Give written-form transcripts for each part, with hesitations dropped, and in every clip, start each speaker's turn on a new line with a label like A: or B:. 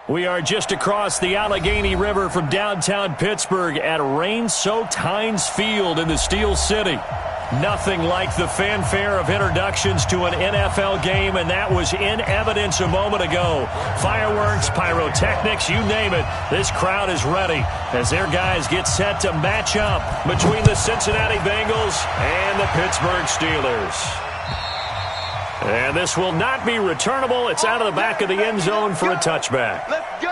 A: We are just across the Allegheny River from downtown Pittsburgh at rain-soaked Heinz Field in the Steel City. Nothing like the fanfare of introductions to an NFL game, and that was in evidence a moment ago. Fireworks, pyrotechnics, you name it. This crowd is ready as their guys get set to match up between the Cincinnati Bengals and the Pittsburgh Steelers. And this will not be returnable. It's out of the back of the end zone for a touchback.
B: Let's go.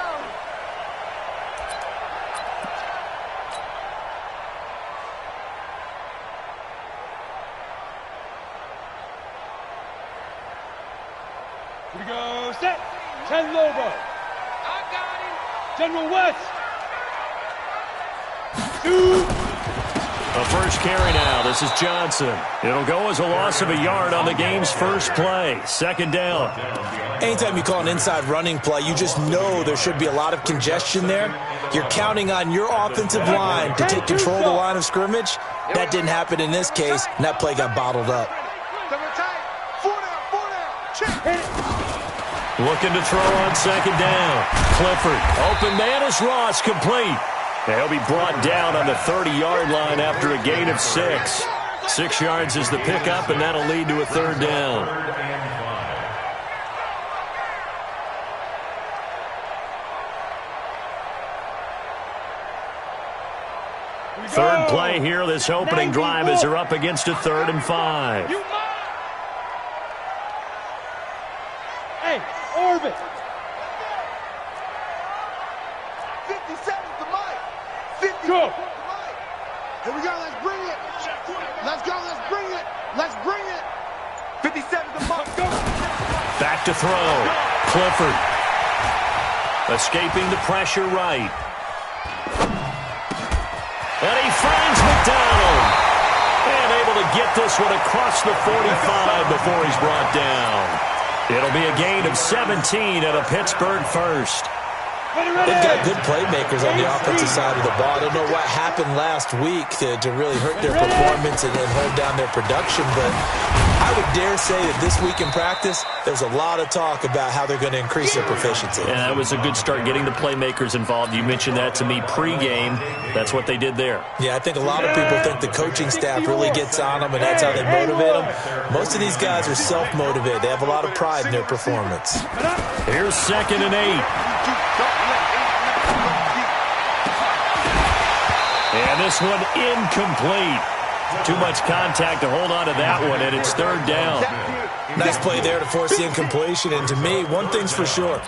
C: Here we go. Set. 10 Lobo.
B: I got him.
C: General West. 2.
A: A first carry now. This is Johnson. It'll go as a loss of a yard on the game's first play. Second down.
D: Anytime you call an inside running play, you just know there should be a lot of congestion there. You're counting on your offensive line to take control of the line of scrimmage. That didn't happen in this case, and that play got bottled up.
A: Looking to throw on second down. Clifford. Open man is Ross, complete. He'll be brought down on the 30-yard line after a gain of 6. 6 yards is the pickup, and that'll lead to a third down. Third play here, this opening drive as they're up against a 3rd and 5.
C: Hey, Orbit.
B: 57 to Mike. 50
C: Go.
B: to Mike. Here we go. Let's bring it. Let's go. Let's bring it. Let's bring it. 57 to Mike. Go.
A: Back to throw. Clifford. Escaping the pressure right. And he finds McDonald. And able to get this one across the 45 before he's brought down. It'll be a gain of 17 and a Pittsburgh first.
D: They've got good playmakers on the offensive side of the ball. I don't know what happened last week to really hurt their performance and hold down their production, but I would dare say that this week in practice, there's a lot of talk about how they're going to increase their proficiency.
A: And that was a good start, getting the playmakers involved. You mentioned that to me pregame. That's what they did there.
D: Yeah, I think a lot of people think the coaching staff really gets on them, and that's how they motivate them. Most of these guys are self-motivated. They have a lot of pride in their performance.
A: Here's 2nd and 8. And this one incomplete. Too much contact to hold on to that one, and it's 3rd down.
D: Nice play there to force the incompletion. And to me, one thing's for sure.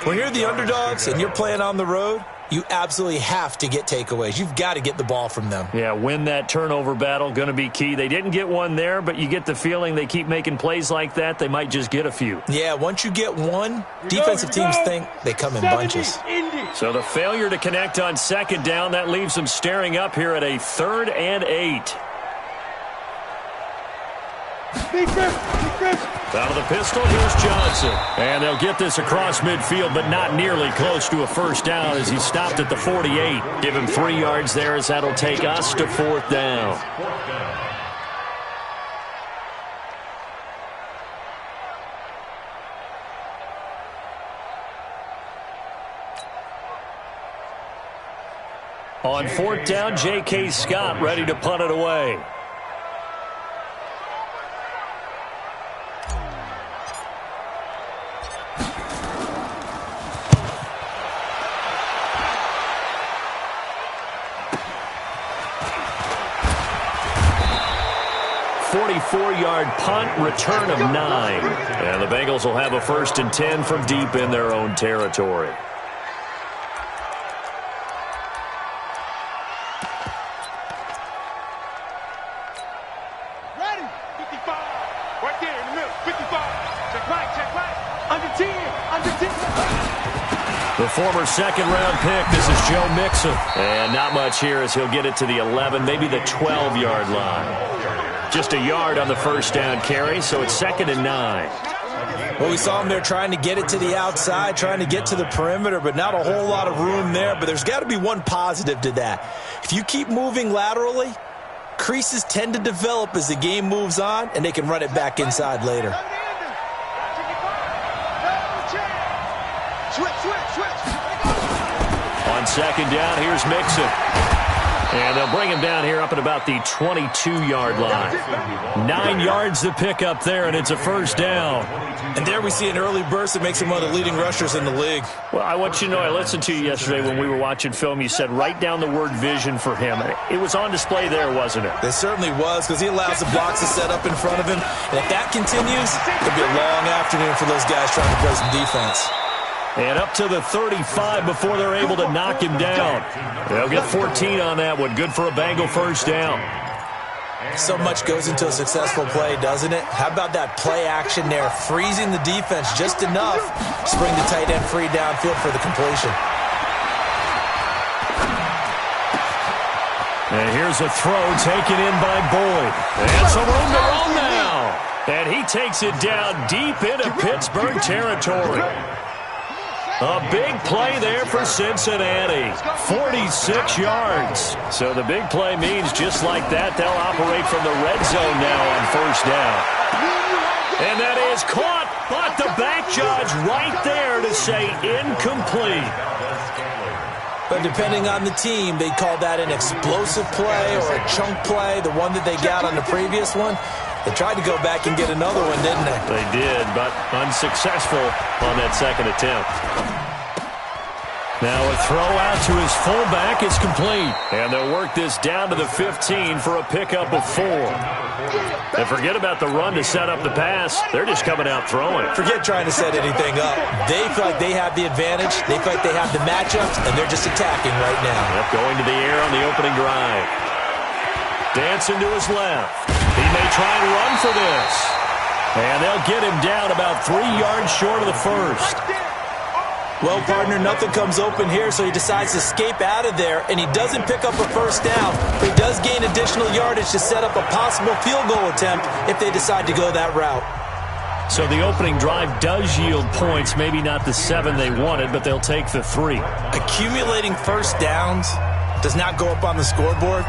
D: When you're the underdogs and you're playing on the road, you absolutely have to get takeaways. You've got to get the ball from them.
A: Yeah, win that turnover battle, going to be key. They didn't get one there, but you get the feeling they keep making plays like that, they might just get a few.
D: Yeah, once you get one, defensive teams think they come in bunches.
A: So the failure to connect on 2nd down, that leaves them staring up here at a 3rd and 8. Out of the pistol, here's Johnson. And they'll get this across midfield, but not nearly close to a first down as he stopped at the 48. Give him 3 yards there as that'll take us to 4th down. On 4th down, J.K. Scott ready to punt it away. Four-yard punt, return of 9. And the Bengals will have a 1st and 10 from deep in their own territory.
C: Ready. 55. Right there in the middle. 55. Check right. Under 10. Under 10.
A: The former 2nd-round pick, this is Joe Mixon. And not much here as he'll get it to the 11, maybe the 12-yard line. Just a yard on the first down carry, so it's 2nd and 9.
D: Well, we saw him there trying to get it to the outside, trying to get to the perimeter, but not a whole lot of room there. But there's got to be one positive to that. If you keep moving laterally, creases tend to develop as the game moves on, and they can run it back inside later.
A: On second down, here's Mixon. And they'll bring him down here up at about the 22-yard line. 9 yards to pick up there, and it's a first down.
D: And there we see an early burst that makes him one of the leading rushers in the league.
A: Well, I want you to know, I listened to you yesterday when we were watching film. You said write down the word vision for him. It was on display there, wasn't it?
D: It certainly was, because he allows the blocks to set up in front of him. And if that continues, it'll be a long afternoon for those guys trying to play some defense.
A: And up to the 35 before they're able to knock him down. They'll get 14 on that one. Good for a Bengal first down.
D: So much goes into a successful play, doesn't it? How about that play action there, freezing the defense just enough to bring the tight end free downfield for the completion.
A: And here's a throw taken in by Boyd. And some room to run now. And he takes it down deep into Pittsburgh territory. A big play there for Cincinnati. 46 yards. So the big play means just like that, they'll operate from the red zone now on first down. And that is caught, but the back judge right there to say incomplete.
D: But depending on the team, they call that an explosive play or a chunk play, the one that they got on the previous one. They tried to go back and get another one, didn't they?
A: They did, but unsuccessful on that second attempt. Now a throw out to his fullback is complete. And they'll work this down to the 15 for a pickup of 4. And forget about the run to set up the pass. They're just coming out throwing.
D: Forget trying to set anything up. They feel like they have the advantage. They feel like they have the matchups, and they're just attacking right now.
A: Yep, going to the air on the opening drive. Dancing to his left. He may try and run for this. And they'll get him down about 3 yards short of the first.
D: Well, partner, nothing comes open here, so he decides to escape out of there, and he doesn't pick up a first down, but he does gain additional yardage to set up a possible field goal attempt if they decide to go that route.
A: So the opening drive does yield points, maybe not the 7 they wanted, but they'll take the 3.
D: Accumulating first downs does not go up on the scoreboard,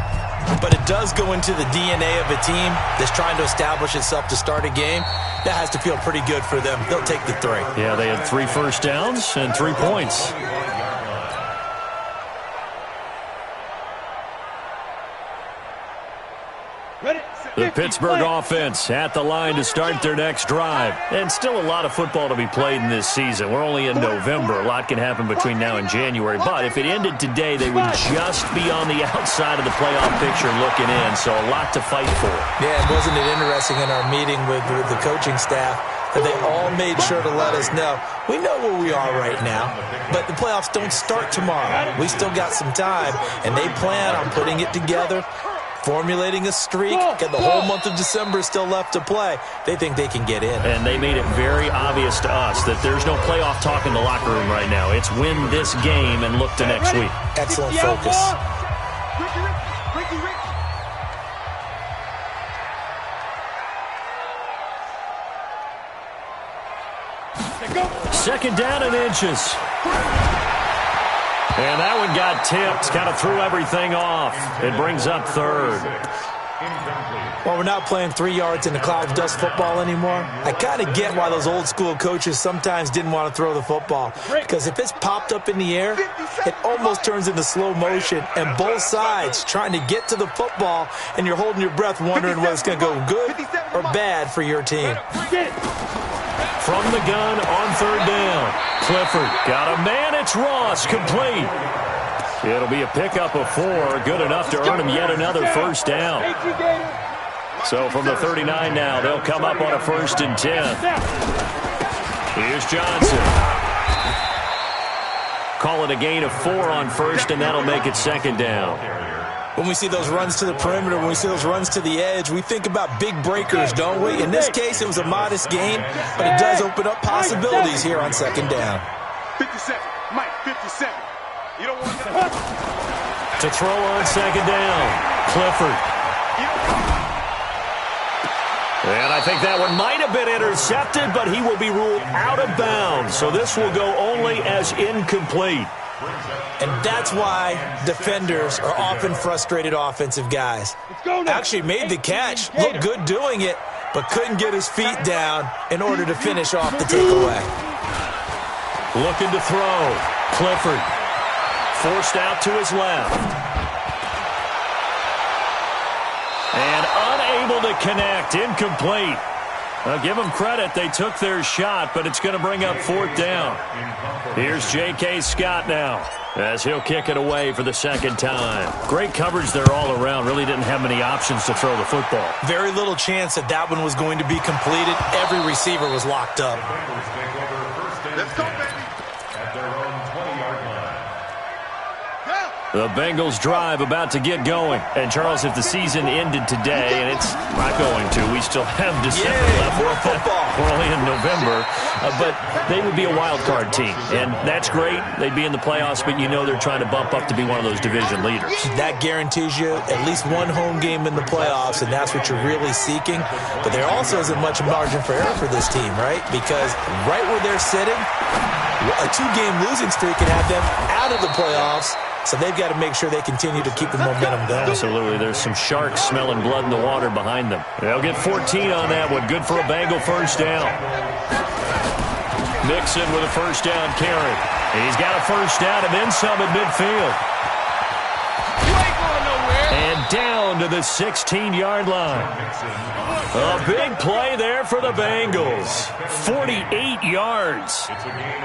D: but it does go into the DNA of a team that's trying to establish itself to start a game. That has to feel pretty good for them. They'll take the 3.
A: Yeah, they had 3 first downs and 3 points. The Pittsburgh offense at the line to start their next drive. And still a lot of football to be played in this season. We're only in November. A lot can happen between now and January. But if it ended today, they would just be on the outside of the playoff picture looking in. So a lot to fight for.
D: Yeah, and wasn't it interesting in our meeting with the coaching staff that they all made sure to let us know, we know where we are right now, but the playoffs don't start tomorrow. We still got some time, and they plan on putting it together, formulating a streak, and the whole month of December is still left to play. They think they can get in.
A: And they made it very obvious to us that there's no playoff talk in the locker room right now. It's win this game and look to next week.
D: Excellent focus.
A: Second down and inches. And that one got tipped, kind of threw everything off. It brings up 3rd.
D: Well, we're not playing 3 yards in a cloud of dust football anymore. I kind of get why those old school coaches sometimes didn't want to throw the football. Because if it's popped up in the air, it almost turns into slow motion. And both sides trying to get to the football, and you're holding your breath wondering whether it's going to go good or bad for your team.
A: From the gun on 3rd down. Clifford got a man. It's Ross, complete. It'll be a pickup of 4. Good enough to earn him yet another first down. So from the 39 now, they'll come up on a 1st and 10. Here's Johnson. Call it a gain of 4 on 1st, and that'll make it 2nd down.
D: When we see those runs to the perimeter, when we see those runs to the edge, we think about big breakers, don't we? In this case, it was a modest gain, but it does open up possibilities here on 2nd down.
C: 57, Mike, 57. You don't want that.
A: To throw on 2nd down, Clifford. And I think that one might have been intercepted, but he will be ruled out of bounds. So this will go only as incomplete.
D: And that's why defenders are often frustrated offensive guys. Actually made the catch, looked good doing it, but couldn't get his feet down in order to finish off the takeaway.
A: Looking to throw. Clifford. Forced out to his left. And unable to connect. Incomplete. I'll give them credit. They took their shot, but it's going to bring up 4th down. Here's J.K. Scott now as he'll kick it away for the 2nd time. Great coverage there all around. Really didn't have many options to throw the football.
D: Very little chance that that one was going to be completed. Every receiver was locked up.
B: Let's go, baby.
A: The Bengals drive about to get going. And, Charles, if the season ended today, and it's not going to, we still have December left.
D: More football.
A: We're only in November. But they would be a wild card team. And that's great. They'd be in the playoffs, but you know they're trying to bump up to be one of those division leaders.
D: That guarantees you at least one home game in the playoffs, and that's what you're really seeking. But there also isn't much margin for error for this team, right? Because right where they're sitting, a 2-game losing streak can have them out of the playoffs. So they've got to make sure they continue to keep the momentum going.
A: Absolutely. There's some sharks smelling blood in the water behind them. They'll get 14 on that one. Good for a Bengal first down. Nixon with a first down carry. He's got a first down and then some at midfield. And down to the 16-yard line. A big play there for the Bengals. 48 yards.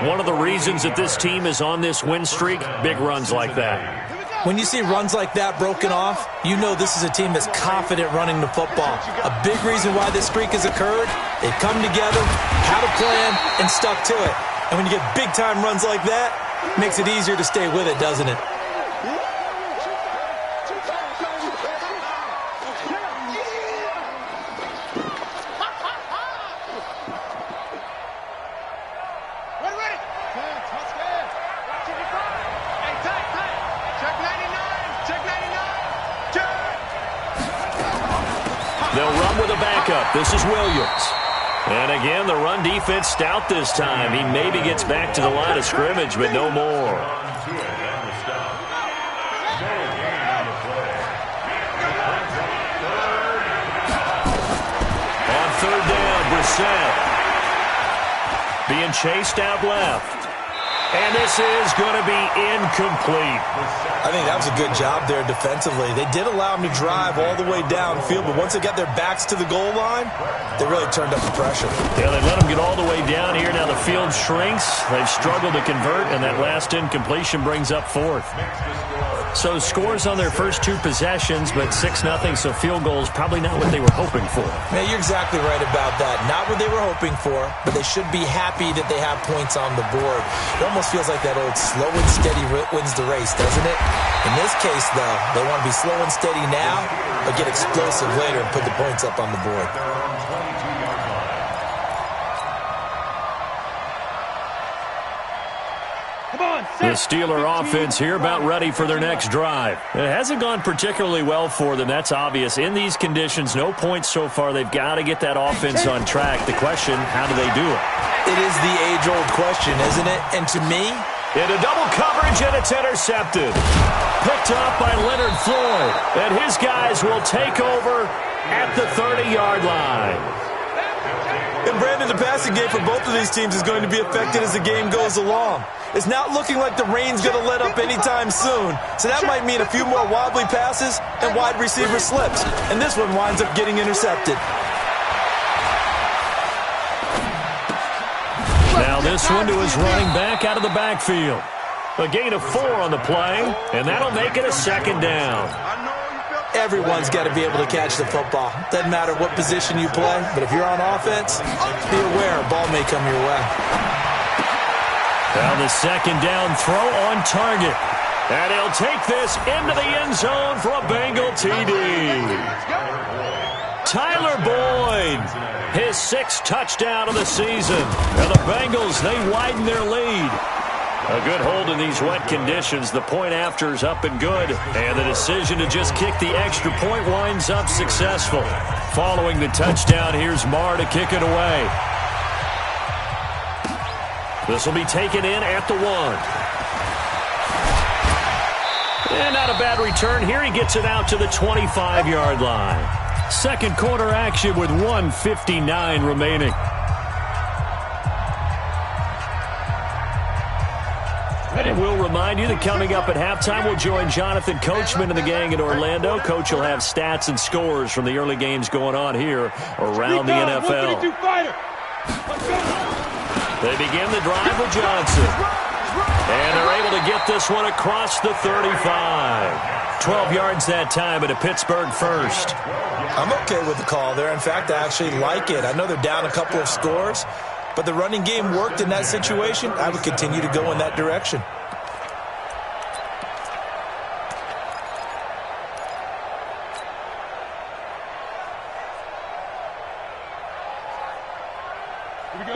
A: One of the reasons that this team is on this win streak, big runs like that.
D: When you see runs like that broken off, you know this is a team that's confident running the football. A big reason why this streak has occurred, they've come together, had a plan, and stuck to it. And when you get big-time runs like that, it makes it easier to stay with it, doesn't it?
A: They'll run with a backup. This is Williams. And again, the run defense stout this time. He maybe gets back to the line of scrimmage, but no more. On 3rd down, Brissett. Being chased out left. And this is going to be incomplete.
D: I think that was a good job there defensively. They did allow them to drive all the way downfield, but once they got their backs to the goal line, they really turned up the pressure.
A: Yeah, they let them get all the way down here. Now the field shrinks. They've struggled to convert, and that last incompletion brings up 4th. So scores on their first 2 possessions, but 6-0, so field goals probably not what they were hoping for.
D: Man, you're exactly right about that. Not what they were hoping for, but they should be happy that they have points on the board. It almost feels like that old slow and steady wins the race, doesn't it? In this case, though, they want to be slow and steady now, but get explosive later and put the points up on the board.
A: The Steeler offense here about ready for their next drive. It hasn't gone particularly well for them. That's obvious. In these conditions, no points so far. They've got to get that offense on track. The question, how do they do it?
D: It is the age-old question, isn't it? And to me,
A: into double coverage, and it's intercepted. Picked up by Leonard Floyd. And his guys will take over at the 30-yard line.
D: And Brandon, the passing game for both of these teams is going to be affected as the game goes along. It's not looking like the rain's going to let up anytime soon. So that might mean a few more wobbly passes and wide receiver slips. And this one winds up getting intercepted.
A: Now this one to his running back out of the backfield. A gain of 4 on the play, and that'll make it a 2nd down.
D: Everyone's got to be able to catch the football. Doesn't matter what position you play, but if you're on offense, be aware a ball may come your way.
A: Now the 2nd down throw on target. And he'll take this into the end zone for a Bengal TD. Tyler Boyd, his 6th touchdown of the season. And the Bengals, they widen their lead. A good hold in these wet conditions. The point after is up and good. And the decision to just kick the extra point winds up successful. Following the touchdown, here's Marr to kick it away. This will be taken in at the 1. And not a bad return here. He gets it out to the 25-yard line. 2nd quarter action with 1:59 remaining. And we'll remind you that coming up at halftime, we'll join Jonathan Coachman and the gang in Orlando. Coach will have stats and scores from the early games going on here around the NFL. They begin the drive with Johnson. And they're able to get this one across the 35. 12 yards that time, and a Pittsburgh first.
D: I'm okay with the call there. In fact, I actually like it. I know they're down a couple of scores, but the running game worked in that situation. I would continue to go in that direction.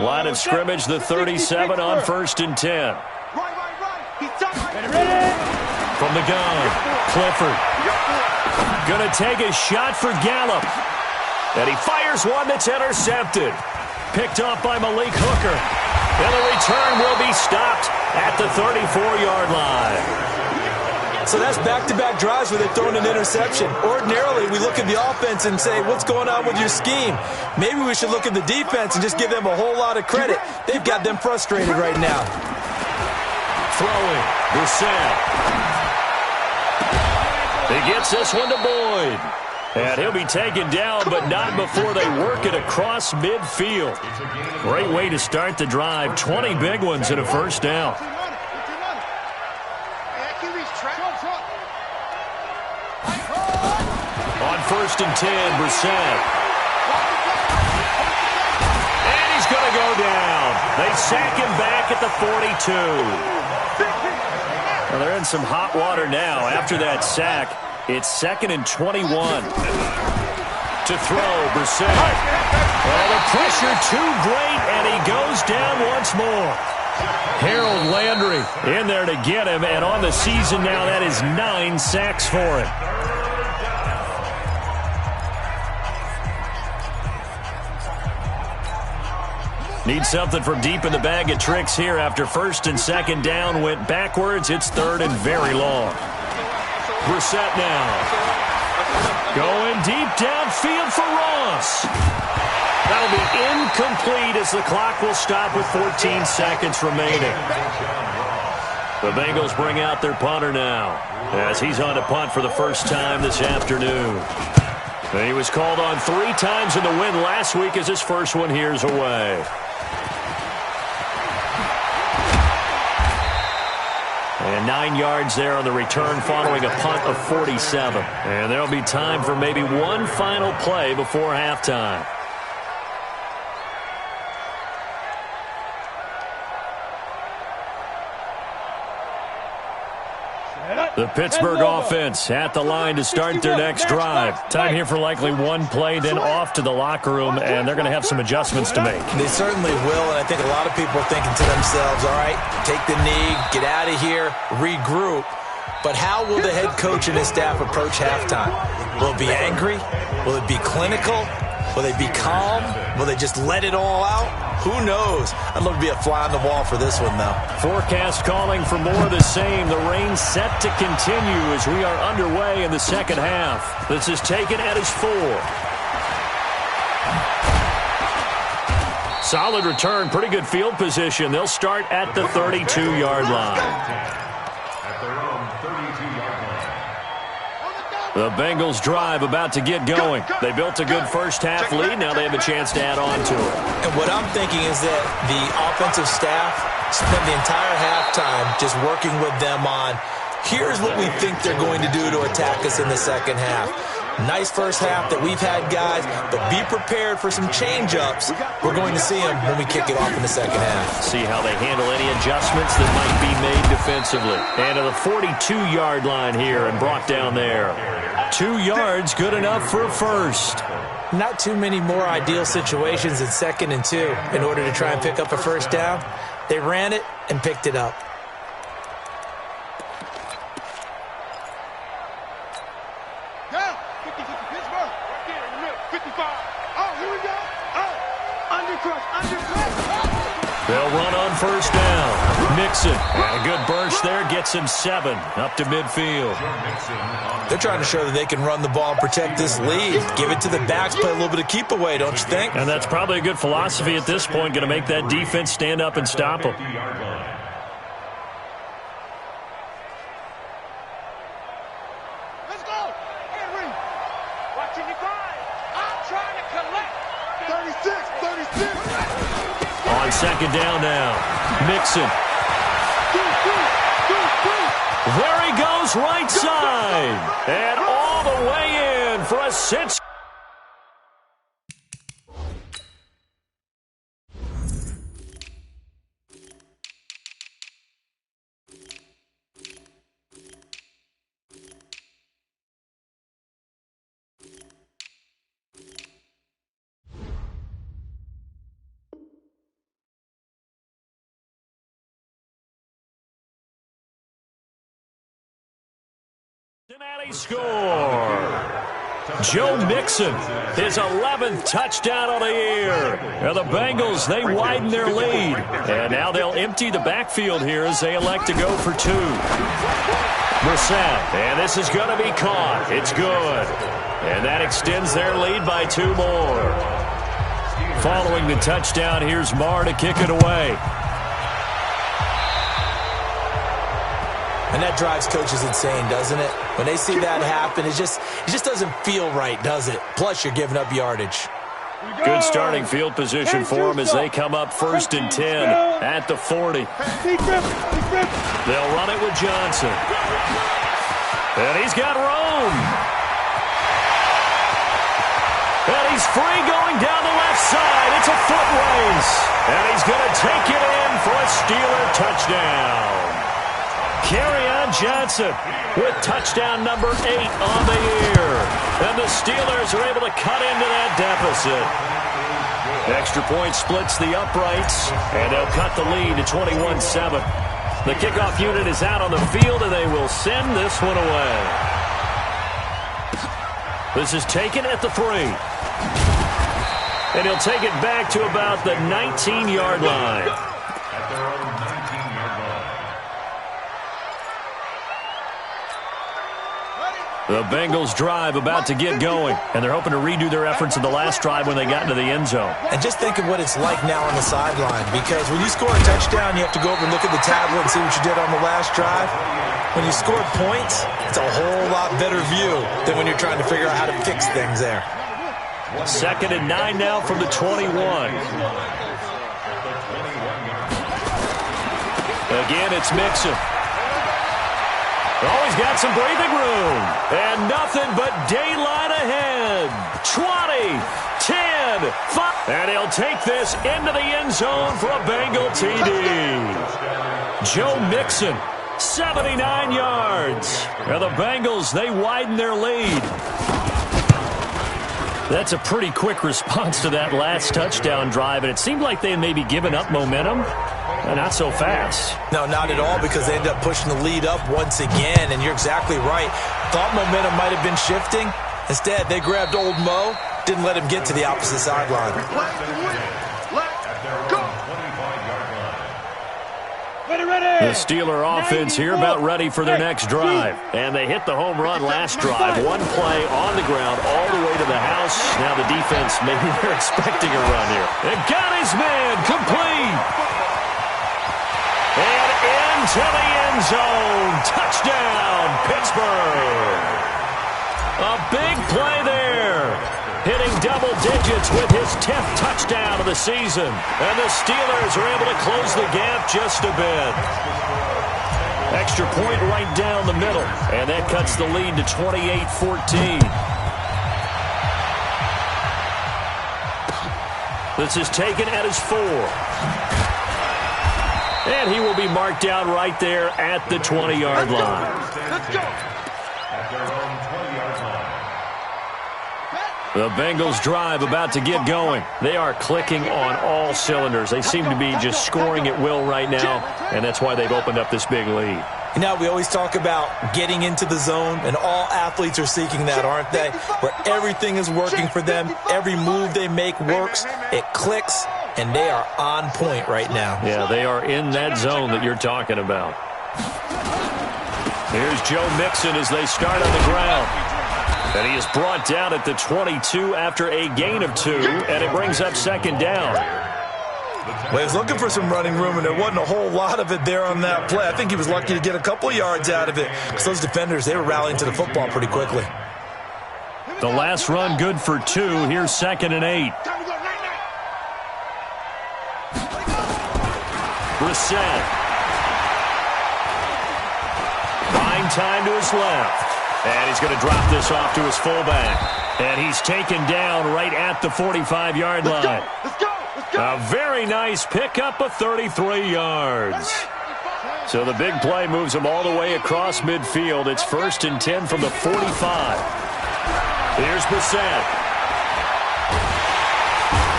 A: Line of scrimmage, the 37 on 1st and 10. From the gun, Clifford. Going to take a shot for Gallup. And he fires one that's intercepted. Picked off by Malik Hooker. And the return will be stopped at the 34-yard line.
D: So that's back-to-back drives where they've thrown an interception. Ordinarily, we look at the offense and say, what's going on with your scheme? Maybe we should look at the defense and just give them a whole lot of credit. They've got them frustrated right now.
A: Throwing, Brissett. He gets this one to Boyd. And he'll be taken down, but not before they work it across midfield. Great way to start the drive. 20 big ones and a first down. On 1st and 10, Brissett. And he's going to go down. They sack him back at the 42. Well, they're in some hot water now after that sack. It's 2nd and 21. To throw, Brissett. Well, the pressure too great, and he goes down once more. Harold Landry in there to get him, and on the season now, that is 9 sacks for him. Need something from deep in the bag of tricks here after 1st and 2nd down went backwards. It's 3rd and very long. Brissett now. Going deep downfield for Ross. That'll be incomplete as the clock will stop with 14 seconds remaining. The Bengals bring out their punter now as he's on to punt for the first time this afternoon. He was called on 3 times in the win last week as his first one here's away. And 9 yards there on the return following a punt of 47. And there'll be time for maybe one final play before halftime. The Pittsburgh offense at the line to start their next drive. Time here for likely one play, then off to the locker room, and they're going to have some adjustments to make.
D: They certainly will, and I think a lot of people are thinking to themselves, all right, take the knee, get out of here, regroup. But how will the head coach and his staff approach halftime? Will it be angry? Will it be clinical? Will they be calm? Will they just let it all out? Who knows? I'd love to be a fly on the wall for this one, though.
A: Forecast calling for more of the same. The rain set to continue as we are underway in the second half. This is taken at his 4. Solid return, pretty good field position. They'll start at the 32-yard line. The Bengals drive about to get going. They built a good first half lead. Now they have a chance to add on to it.
D: And what I'm thinking is that the offensive staff spent the entire halftime just working with them on, here's what we think they're going to do to attack us in the second half. Nice first half that we've had, guys, but be prepared for some change-ups. We're going to see them when we kick it off in the second half.
A: See how they handle any adjustments that might be made defensively. And to the 42-yard line here and brought down there. 2 yards, good enough for a first.
D: Not too many more ideal situations in 2nd and 2 in order to try and pick up a first down. They ran it and picked it up.
A: They'll run on first down. Mixon, and a good burst there, gets him 7 up to midfield.
D: They're trying to show that they can run the ball and protect this lead. Give it to the backs, play a little bit of keep away, don't you think?
A: And that's probably a good philosophy at this point, going to make that defense stand up and stop them. On second down now, Mixon. There he goes, right side. And all the way in for a cinch. Cincinnati score. Joe Mixon, his 11th touchdown of the year. And the Bengals, they widen their lead. And now they'll empty the backfield here as they elect to go for two. Brissett, and this is going to be caught. It's good. And that extends their lead by 2 more. Following the touchdown, here's Marr to kick it away.
D: And that drives coaches insane, doesn't it? When they see that happen, it just doesn't feel right, does it? Plus, you're giving up yardage.
A: Good starting field position for them as they come up 1st and 10 at the 40. They'll run it with Johnson. And he's got room. And he's free going down the left side. It's a foot race. And he's going to take it in for a Steeler touchdown. Kerryon Johnson with touchdown number 8 on the year. And the Steelers are able to cut into that deficit. Extra point splits the uprights, and they'll cut the lead to 21-7. The kickoff unit is out on the field, and they will send this one away. This is taken at the 3. And he'll take it back to about the 19-yard line. The Bengals drive about to get going, and they're hoping to redo their efforts in the last drive when they got into the end zone.
D: And just think of what it's like now on the sideline, because when you score a touchdown, you have to go over and look at the tablet and see what you did on the last drive. When you scored points, it's a whole lot better view than when you're trying to figure out how to fix things there.
A: 2nd and 9 now from the 21. Again, it's Mixon. Oh, he's got some breathing room. And nothing but daylight ahead. 20, 10, 5. And he'll take this into the end zone for a Bengal TD. Joe Mixon, 79 yards. And the Bengals, they widen their lead. That's a pretty quick response to that last touchdown drive, and it seemed like they had maybe given up momentum. Not so fast.
D: No, not at all, because they ended up pushing the lead up once again, and you're exactly right. Thought momentum might have been shifting. Instead, they grabbed old Mo, didn't let him get to the opposite sideline.
A: The Steeler offense here about ready for their next drive. And they hit the home run last drive. One play on the ground all the way to the house. Now the defense, maybe they're expecting a run here. And got his man complete. And into the end zone. Touchdown, Pittsburgh. A big play there. Hitting double digits with his 10th touchdown of the season. And the Steelers are able to close the gap just a bit. Extra point right down the middle. And that cuts the lead to 28-14. This is taken at his 4. And he will be marked down right there at the 20-yard line.
B: Let's go.
A: The Bengals drive about to get going. They are clicking on all cylinders. They seem to be just scoring at will right now, and that's why they've opened up this big lead.
D: You know, we always talk about getting into the zone, and all athletes are seeking that, aren't they? Where everything is working for them, every move they make works, it clicks, and they are on point right now.
A: Yeah, they are in that zone that you're talking about. Here's Joe Mixon as they start on the ground. And he is brought down at the 22 after a gain of 2, and it brings up second down.
D: Well, he was looking for some running room, and there wasn't a whole lot of it there on that play. I think he was lucky to get a couple of yards out of it, because those defenders, they were rallying to the football pretty quickly.
A: The last run good for 2. Here's 2nd and 8. Brissett. Buying time to his left. And he's going to drop this off to his fullback. And he's taken down right at the 45-yard line.
B: Let's go.
A: A very nice pickup of 33 yards. So the big play moves him all the way across midfield. It's 1st and 10 from the 45. Here's Brissett.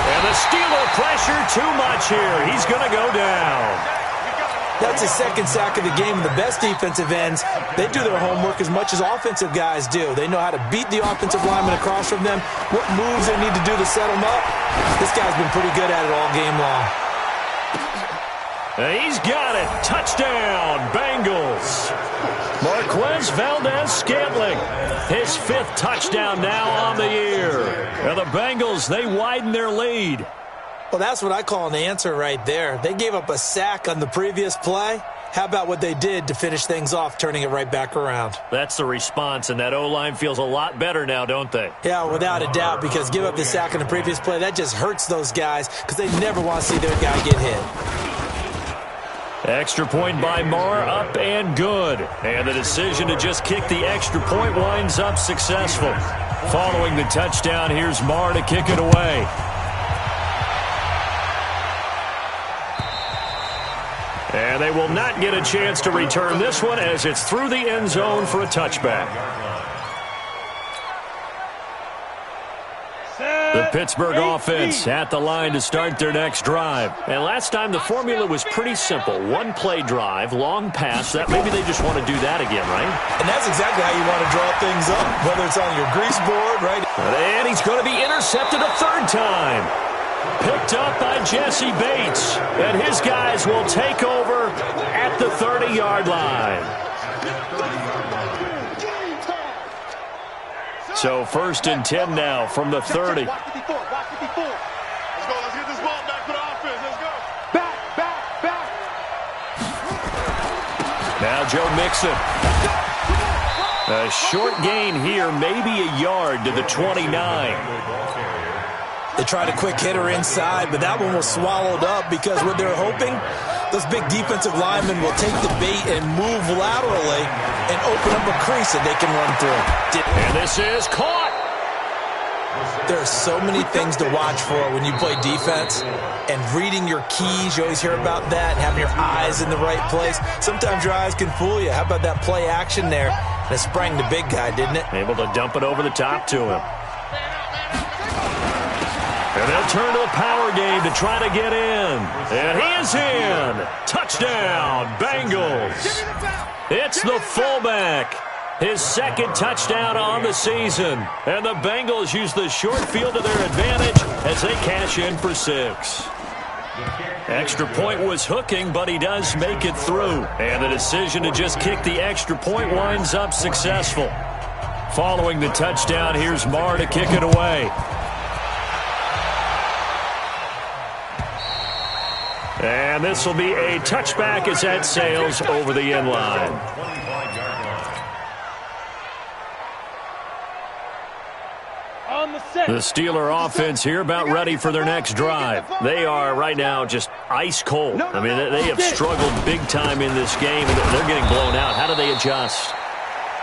A: And the Steeler pressure too much here. He's going to go down.
D: That's his second sack of the game. The best defensive ends, they do their homework as much as offensive guys do. They know how to beat the offensive lineman across from them, what moves they need to do to set them up. This guy's been pretty good at it all game long.
A: And he's got it. Touchdown, Bengals. Marquez Valdez-Scantling, his 5th touchdown now on the year. And the Bengals, they widen their lead.
D: Well, that's what I call an answer right there. They gave up a sack on the previous play. How about what they did to finish things off, turning it right back around?
A: That's the response, and that O-line feels a lot better now, don't they?
D: Yeah, without a doubt, because give up the sack on the previous play, that just hurts those guys because they never want to see their guy get hit.
A: Extra point by Marr, up and good. And the decision to just kick the extra point winds up successful. Following the touchdown, here's Marr to kick it away. And they will not get a chance to return this one as it's through the end zone for a touchback. The Pittsburgh offense at the line to start their next drive. And last time the formula was pretty simple. One play drive, long pass. That maybe they just want to do that again, right?
D: And that's exactly how you want to draw things up, whether it's on your grease board, right?
A: And he's going to be intercepted a 3rd time. Picked up by Jesse Bates. And his guys will take over at the 30-yard line. So 1st and 10 now from the 30.
C: Watch 54. Let's go. Let's get this ball back for the offense. Let's go. Back.
A: Now Joe Mixon. A short gain here, maybe a yard to the 29.
D: They tried a quick hitter inside, but that one was swallowed up because what they're hoping, those big defensive linemen will take the bait and move laterally and open up a crease that they can run through.
A: And this is caught.
D: There are so many things to watch for when you play defense, and reading your keys, you always hear about that, and having your eyes in the right place. Sometimes your eyes can fool you. How about that play action there? And it sprang the big guy, didn't it?
A: Able to dump it over the top to him. And they'll turn to the power game to try to get in. And he is in. Touchdown, Bengals. It's the fullback. His 2nd touchdown on the season. And the Bengals use the short field to their advantage as they cash in for 6. Extra point was hooking, but he does make it through. And the decision to just kick the extra point winds up successful. Following the touchdown, here's Marr to kick it away. And this will be a touchback as that sails over the end line. The Steeler offense here about ready for their next drive. They are right now just ice cold. I mean, they have struggled big time in this game, and they're getting blown out. How do they adjust?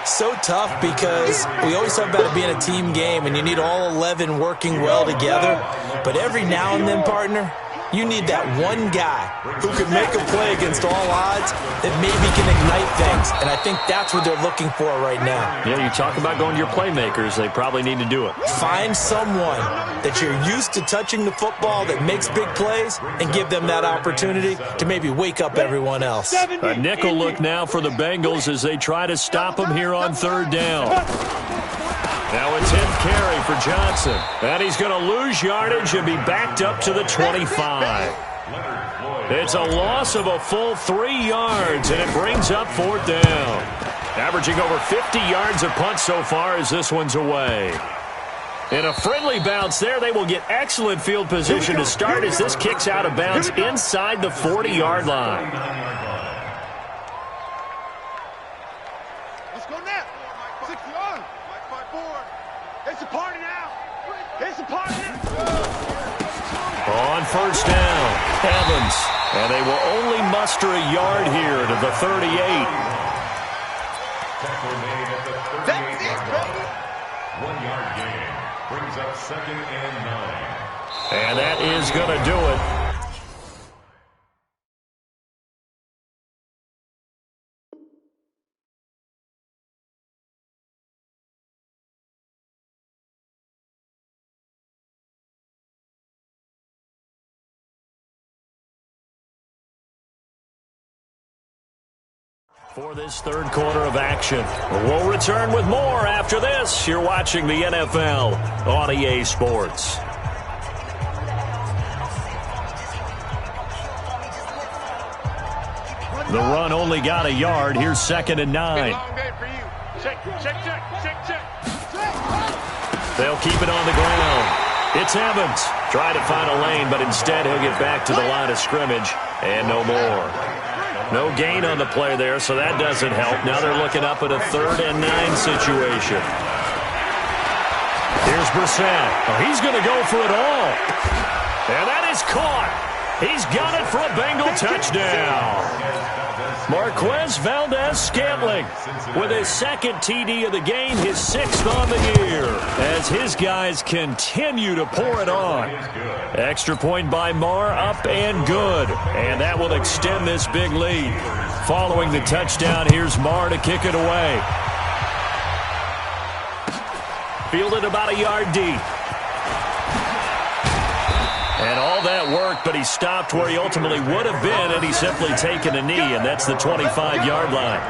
D: So tough because we always talk about it being a team game, and you need all 11 working well together. But every now and then, partner, you need that one guy who can make a play against all odds that maybe can ignite things. And I think that's what they're looking for right now.
A: Yeah, you talk about going to your playmakers. They probably need to do it.
D: Find someone that you're used to touching the football that makes big plays and give them that opportunity to maybe wake up everyone else.
A: A nickel look now for the Bengals as they try to stop them here on 3rd down. Now it's in carry for Johnson. And he's going to lose yardage and be backed up to the 25. It's a loss of a full 3 yards, and it brings up 4th down. Averaging over 50 yards a punt so far as this one's away. In a friendly bounce there, they will get excellent field position to start as this kicks out of bounds inside the 40-yard line.
B: Let's go now. 6 yards. It's a party now. It's a party now.
A: On first down, Evans. And they will only muster a yard here to the 38.
B: That's it, baby.
C: 1 yard gain. Brings up 2nd and 9.
A: And that is going to do it. For this third quarter of action. We'll return with more after this. You're watching the NFL on EA Sports. The run only got a yard. Here's 2nd and 9.
C: Long day for you. Check.
A: They'll keep it on the ground. It's Evans. Try to find a lane, but instead he'll get back to the line of scrimmage and no more. No gain on the play there, so that doesn't help. Now they're looking up at a 3rd and 9 situation. Here's Brissett. Oh, he's going to go for it all. And that is caught. He's got it for a Bengal touchdown. Marquez Valdez-Scantling with his 2nd TD of the game, his 6th on the year, as his guys continue to pour it on. Extra point by Marr, up and good. And that will extend this big lead. Following the touchdown, here's Marr to kick it away. Fielded about a yard deep. And all that worked, but he stopped where he ultimately would have been had he simply taken a knee, and that's the 25-yard line.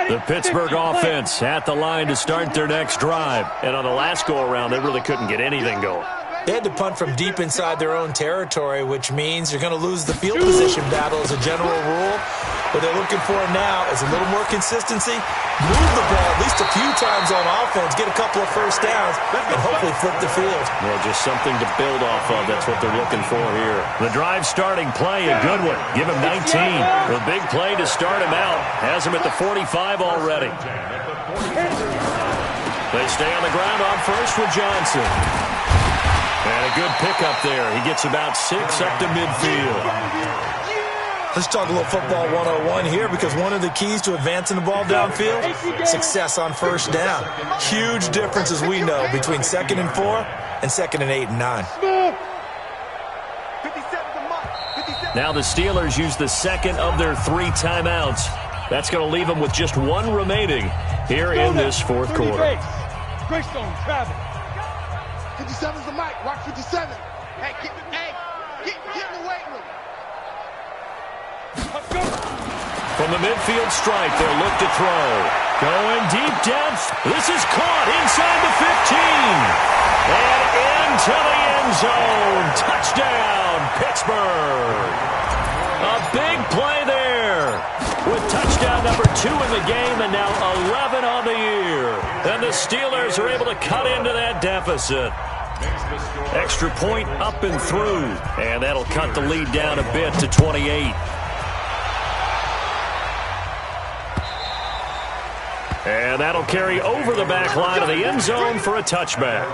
A: The Pittsburgh offense at the line to start their next drive. And on the last go-around, they really couldn't get anything going.
D: They had to punt from deep inside their own territory, which means you're going to lose the field position battle as a general rule. What they're looking for now is a little more consistency, move the ball at least a few times on offense, get a couple of first downs, and hopefully flip the field.
A: Yeah, just something to build off of. That's what they're looking for here. The drive starting play, a good one. Give him 19. The big play to start him out. Has him at the 45 already. They stay on the ground on first with Johnson. And a good pickup there. He gets about 6 up to midfield.
D: Let's talk a little football 101 here, because one of the keys to advancing the ball downfield, success on first down. Huge difference, as we know, between 2nd and 4 and 2nd and 8 and 9.
A: Now the Steelers use the 2nd of their 3 timeouts. That's going to leave them with just 1 remaining here in this 4th quarter.
B: Greystone, travel. 57's the mic. Watch 57. Hey, get in the weight room.
A: From the midfield stripe, they'll look to throw. Going deep depth. This is caught inside the 15. And into the end zone. Touchdown, Pittsburgh. A big play there. With touchdown number 2 in the game and now 11 on the year. And the Steelers are able to cut into that deficit. Extra point up and through. And that'll cut the lead down a bit to 28. And that'll carry over the back line of the end zone for a touchback.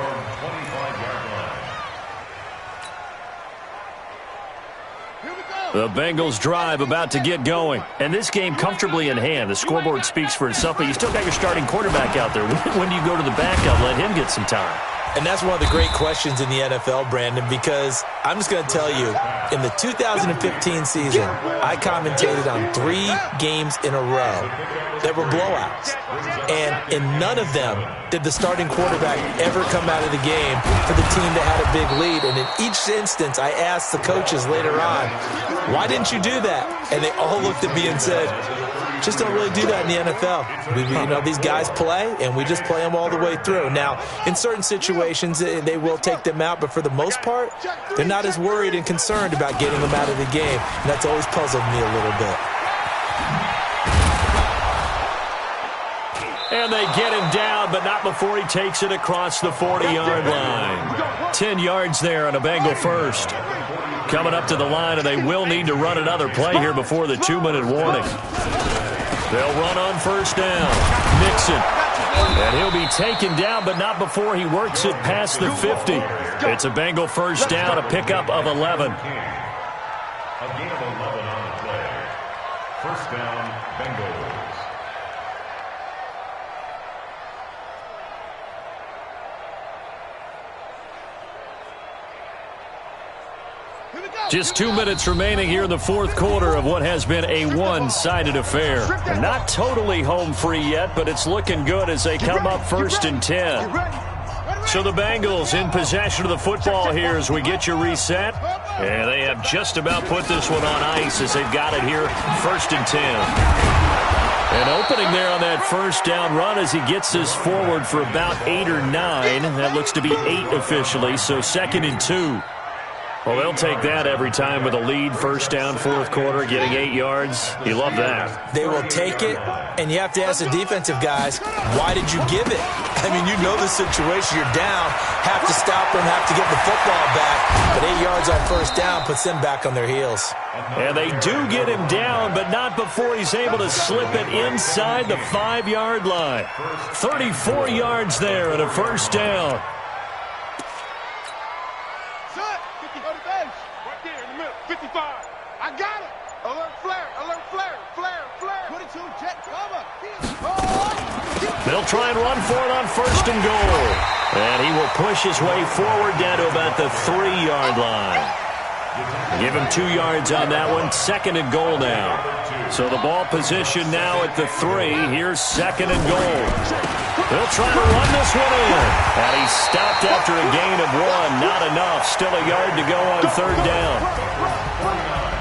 A: The Bengals drive about to get going. And this game comfortably in hand. The scoreboard speaks for itself, but you still got your starting quarterback out there. When do you go to the backup? Let him get some time.
D: And that's one of the great questions in the NFL, Brandon, because I'm just going to tell you, in the 2015 season, I commentated on 3 games in a row that were blowouts. And in none of them did the starting quarterback ever come out of the game for the team that had a big lead. And in each instance, I asked the coaches later on, why didn't you do that? And they all looked at me and said, just don't really do that in the NFL. These guys play, and we just play them all the way through. Now, in certain situations, they will take them out, but for the most part, they're not as worried and concerned about getting them out of the game. And that's always puzzled me a little bit.
A: And they get him down, but not before he takes it across the 40-yard line. 10 yards there on a Bengal first. Coming up to the line, and they will need to run another play here before the 2-minute warning. They'll run on first down. Mixon And he'll be taken down, but not before he works it past the 50. It's a Bengal first down, a pickup of 11.
E: A gain of 11 on the play. First down, Bengals.
A: Just 2 minutes remaining here in the fourth quarter of what has been a one-sided affair. Not totally home free yet, but it's looking good as they come up first and 10. So the Bengals in possession of the football here as we get you reset. And they have just about put this one on ice as they've got it here first and 10. And opening there on that first down run as he gets this forward for about 8 or 9. That looks to be 8 officially, so second and 2. Well, they'll take that every time with a lead, first down, fourth quarter, getting 8 yards. You love that.
D: They will take it, and you have to ask the defensive guys, why did you give it? I mean, you know the situation. You're down, have to stop them, have to get the football back. But 8 yards on first down puts them back on their heels.
A: And they do get him down, but not before he's able to slip it inside the 5-yard line. 34 yards there and a first down.
C: Right there in the middle. 55.
B: I got it. Alert flare, alert flare, flare, flare. 22, jet cover.
A: They'll try and run for it on first and goal. And he will push his way forward down to about the 3-yard line. Give him 2 yards on that one. Second and goal now. So the ball position now at the 3. Here's second and goal. He'll try to run this one in. And he's stopped after a gain of 1. Not enough. Still a yard to go on third down.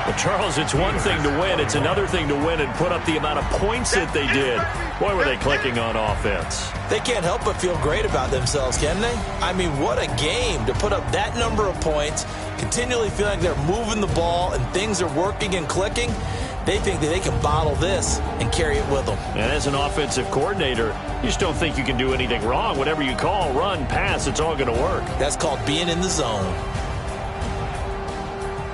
A: Well, Charles, it's one thing to win. It's another thing to win and put up the amount of points that they did. Boy, were they clicking on offense.
D: They can't help but feel great about themselves, can they? I mean, what a game to put up that number of points, continually feeling like they're moving the ball and things are working and clicking. They think that they can bottle this and carry it with them.
A: And as an offensive coordinator, you just don't think you can do anything wrong. Whatever you call, run, pass, it's all going to work.
D: That's called being in the zone.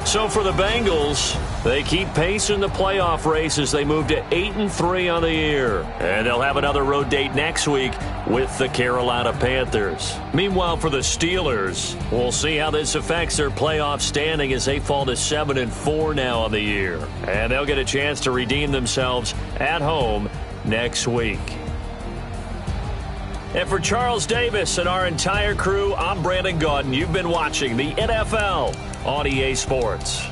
A: So for the Bengals, they keep pace in the playoff race as they move to 8-3 on the year. And they'll have another road date next week with the Carolina Panthers. Meanwhile, for the Steelers, we'll see how this affects their playoff standing as they fall to 7-4 now on the year. And they'll get a chance to redeem themselves at home next week. And for Charles Davis and our entire crew, I'm Brandon Gaudin. You've been watching the NFL on EA Sports.